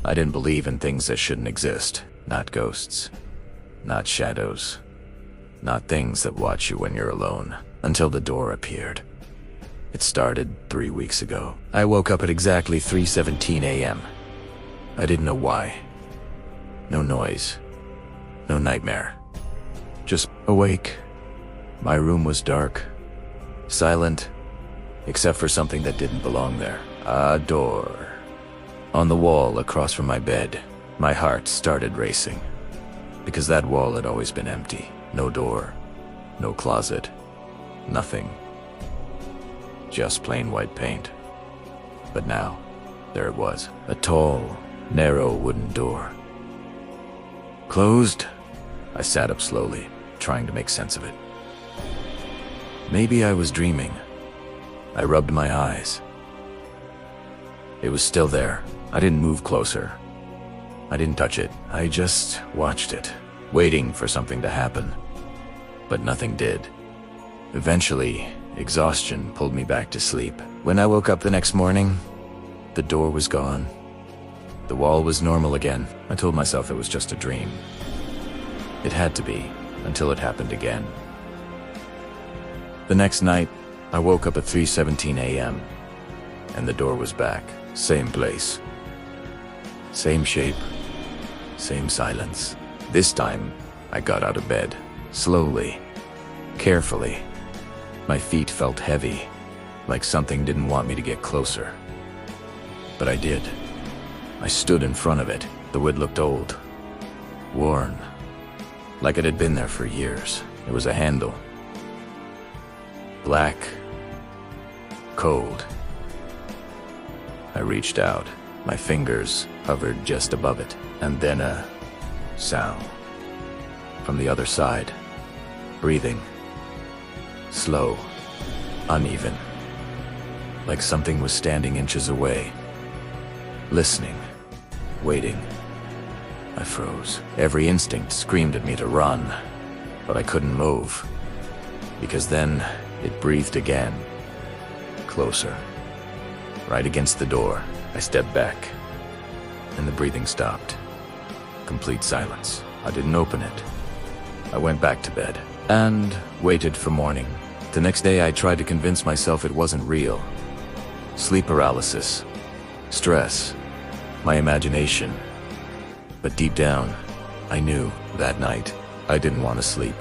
I didn't believe in things that shouldn't exist. Not ghosts. Not shadows. Not things that watch you when you're alone. Until the door appeared. It started 3 weeks ago. I woke up at exactly 3:17 a.m. I didn't know why. No noise. No nightmare. Just awake. My room was dark. Silent. Except for something that didn't belong there. A door. On the wall across from my bed, my heart started racing. Because that wall had always been empty. No door. No closet. Nothing. Just plain white paint. But now, there it was. A tall, narrow wooden door. Closed? I sat up slowly, trying to make sense of it. Maybe I was dreaming. I rubbed my eyes. It was still there. I didn't move closer. I didn't touch it. I just watched it, waiting for something to happen. But nothing did. Eventually, exhaustion pulled me back to sleep. When I woke up the next morning, the door was gone. The wall was normal again. I told myself it was just a dream. It had to be, until it happened again. The next night, I woke up at 3:17 a.m. and the door was back. Same place. Same shape. Same silence. This time, I got out of bed. Slowly. Carefully. My feet felt heavy, like something didn't want me to get closer. But I did. I stood in front of it. The wood looked old. Worn. Like it had been there for years. It was a handle. Black. Cold. I reached out. My fingers hovered just above it. And then a sound. From the other side. Breathing. Slow. Uneven. Like something was standing inches away. Listening. Waiting. I froze. Every instinct screamed at me to run. But I couldn't move. Because then it breathed again. Closer. Right against the door. I stepped back. And the breathing stopped. Complete silence. I didn't open it. I went back to bed. And waited for morning. The next day I tried to convince myself it wasn't real. Sleep paralysis. Stress. My imagination. But deep down, I knew that night I didn't want to sleep.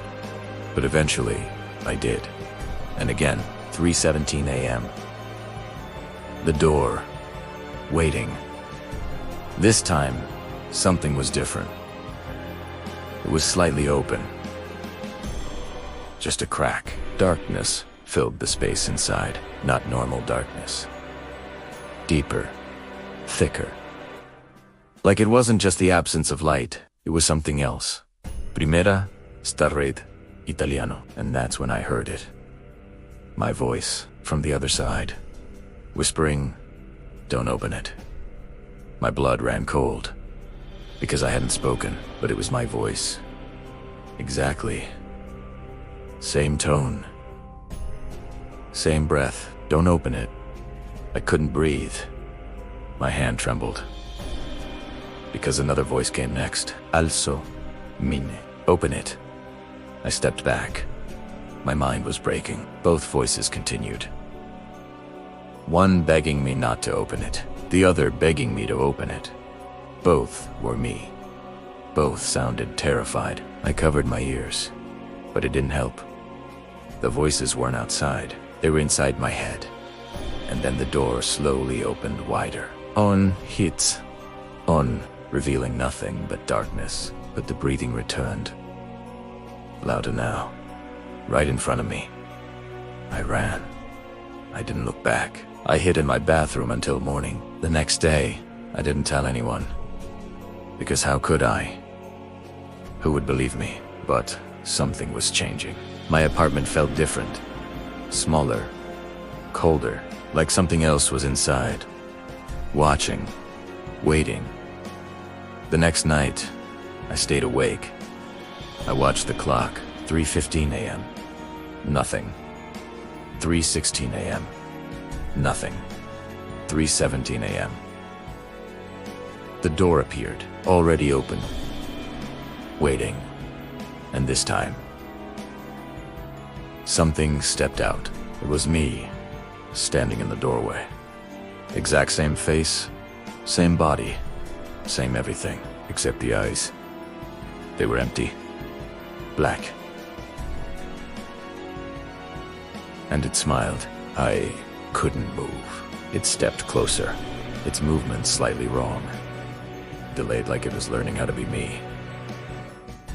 But eventually, I did. And again, 3:17 a.m. The door. Waiting. This time, something was different. It was slightly open. Just a crack. Darkness filled the space inside. Not normal darkness. Deeper. Thicker. Like it wasn't just the absence of light, it was something else. Primera, sta red, italiano. And that's when I heard it. My voice from the other side. Whispering, don't open it. My blood ran cold. Because I hadn't spoken, but it was my voice. Exactly. Same tone. Same breath. Don't open it. I couldn't breathe. My hand trembled. Because another voice came next. Also, mine. Open it. I stepped back. My mind was breaking. Both voices continued. One begging me not to open it. The other begging me to open it. Both were me. Both sounded terrified. I covered my ears. But it didn't help. The voices weren't outside. They were inside my head. And then the door slowly opened wider. On hits. On, revealing nothing but darkness. But the breathing returned. Louder now. Right in front of me. I ran. I didn't look back. I hid in my bathroom until morning. The next day, I didn't tell anyone. Because how could I? Who would believe me? But something was changing. My apartment felt different. Smaller. Colder. Like something else was inside. Watching. Waiting. The next night, I stayed awake. I watched the clock. 3:15 a.m. Nothing. 3:16 a.m. Nothing. 3:17 a.m. The door appeared, already open, waiting. And this time, something stepped out. It was me, standing in the doorway. Exact same face, same body, same everything, except the eyes. They were empty, black. And it smiled. I couldn't move. It stepped closer, its movement slightly wrong, delayed like it was learning how to be me.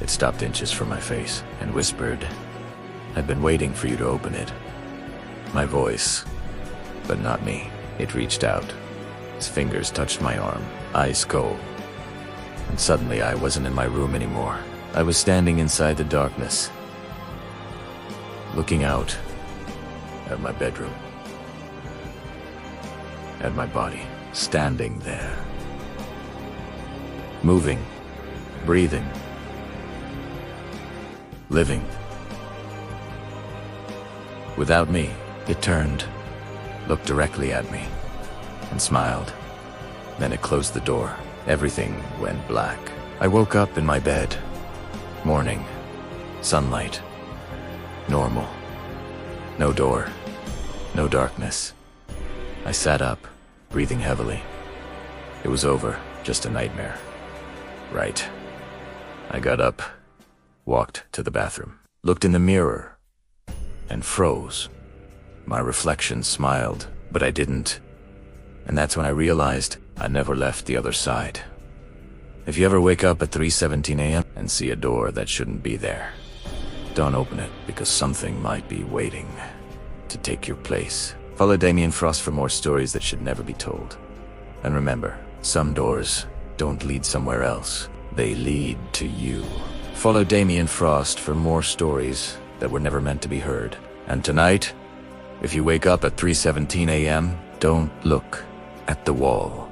It stopped inches from my face and whispered, "I've been waiting for you to open it." My voice, but not me. It reached out. Its fingers touched my arm, ice cold. And suddenly I wasn't in my room anymore. I was standing inside the darkness, looking out at my bedroom, at my body, standing there, moving, breathing, living. Without me, it turned, looked directly at me, and smiled. Then it closed the door. Everything went black. I woke up in my bed. Morning, sunlight, normal. No door, no darkness. I sat up, breathing heavily. It was over, just a nightmare. Right. I got up, walked to the bathroom, looked in the mirror, and froze. My reflection smiled, but I didn't. And that's when I realized I never left the other side. If you ever wake up at 3:17 a.m. and see a door that shouldn't be there, don't open it, because something might be waiting to take your place. Follow Damien Frost for more stories that should never be told. And remember, some doors don't lead somewhere else. They lead to you. Follow Damien Frost for more stories that were never meant to be heard. And tonight, if you wake up at 3:17 a.m., don't look at the wall.